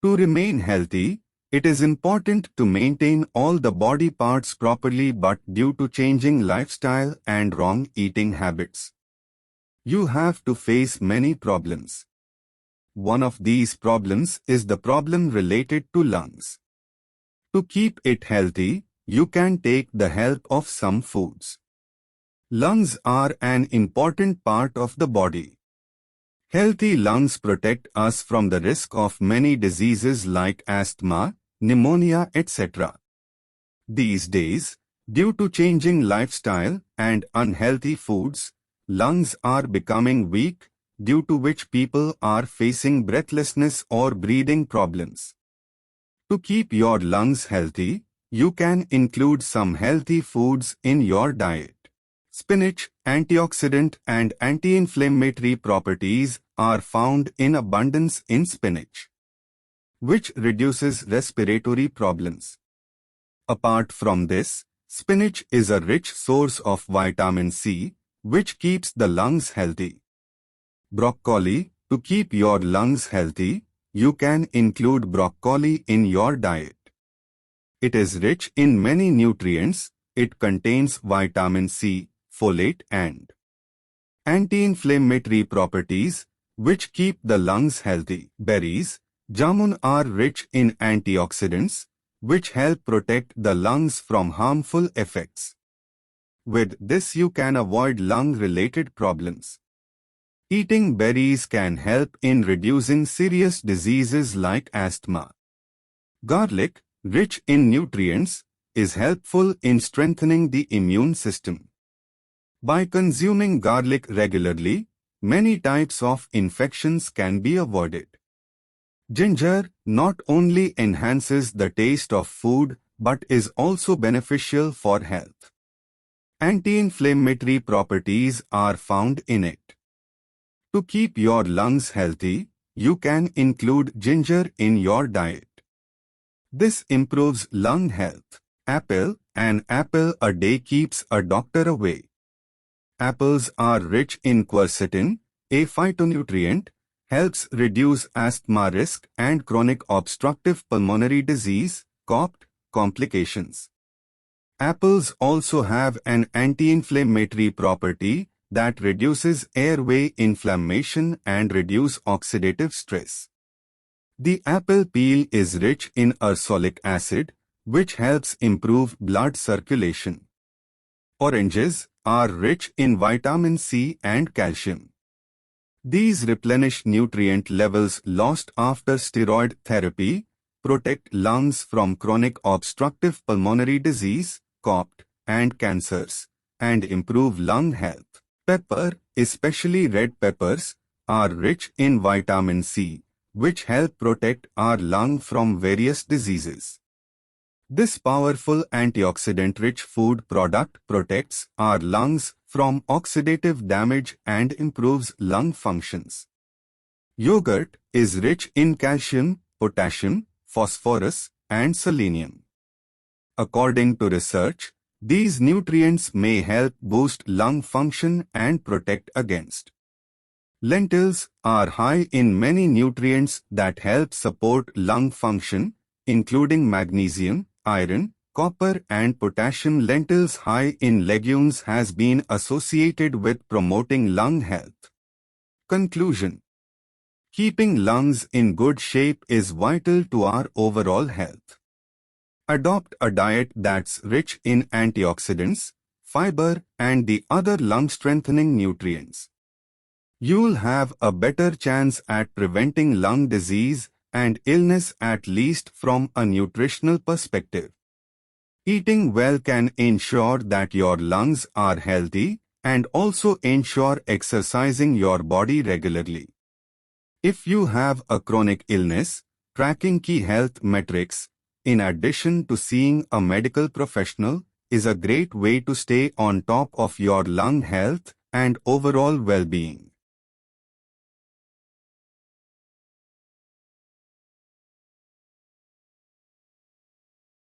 To remain healthy, it is important to maintain all the body parts properly, but due to changing lifestyle and wrong eating habits, you have to face many problems. One of these problems is the problem related to lungs. To keep it healthy, you can take the help of some foods. Lungs are an important part of the body. Healthy lungs protect us from the risk of many diseases like asthma, pneumonia, etc. These days, due to changing lifestyle and unhealthy foods, lungs are becoming weak, due to which people are facing breathlessness or breathing problems. To keep your lungs healthy, you can include some healthy foods in your diet. Spinach, antioxidant and anti-inflammatory properties are found in abundance in spinach, which reduces respiratory problems. Apart from this, spinach is a rich source of vitamin C, which keeps the lungs healthy. Broccoli. To keep your lungs healthy, you can include broccoli in your diet. It is rich in many nutrients. It contains vitamin C, folate and anti-inflammatory properties, which keep the lungs healthy. Berries. Jamun are rich in antioxidants, which help protect the lungs from harmful effects. With this you can avoid lung-related problems. Eating berries can help in reducing serious diseases like asthma. Garlic, rich in nutrients, is helpful in strengthening the immune system. By consuming garlic regularly, many types of infections can be avoided. Ginger not only enhances the taste of food but is also beneficial for health. Anti-inflammatory properties are found in it. To keep your lungs healthy, you can include ginger in your diet. This improves lung health. Apple. An apple a day keeps a doctor away. Apples are rich in quercetin, a phytonutrient, helps reduce asthma risk and chronic obstructive pulmonary disease, COPD, complications. Apples also have an anti-inflammatory property that reduces airway inflammation and reduce oxidative stress. The apple peel is rich in ursolic acid, which helps improve blood circulation. Oranges are rich in vitamin C and calcium. These replenish nutrient levels lost after steroid therapy, protect lungs from chronic obstructive pulmonary disease, COPD, and cancers, and improve lung health. Pepper, especially red peppers, are rich in vitamin C, which help protect our lung from various diseases. This powerful antioxidant-rich food product protects our lungs from oxidative damage and improves lung functions. Yogurt is rich in calcium, potassium, phosphorus, and selenium. According to research, these nutrients may help boost lung function and protect against. Lentils are high in many nutrients that help support lung function, including magnesium, iron, copper and potassium. Lentils high in legumes has been associated with promoting lung health. Conclusion. Keeping lungs in good shape is vital to our overall health. Adopt a diet that's rich in antioxidants, fiber and the other lung-strengthening nutrients. You'll have a better chance at preventing lung disease and illness, at least from a nutritional perspective. Eating well can ensure that your lungs are healthy and also ensure exercising your body regularly. If you have a chronic illness, tracking key health metrics, in addition to seeing a medical professional, is a great way to stay on top of your lung health and overall well-being.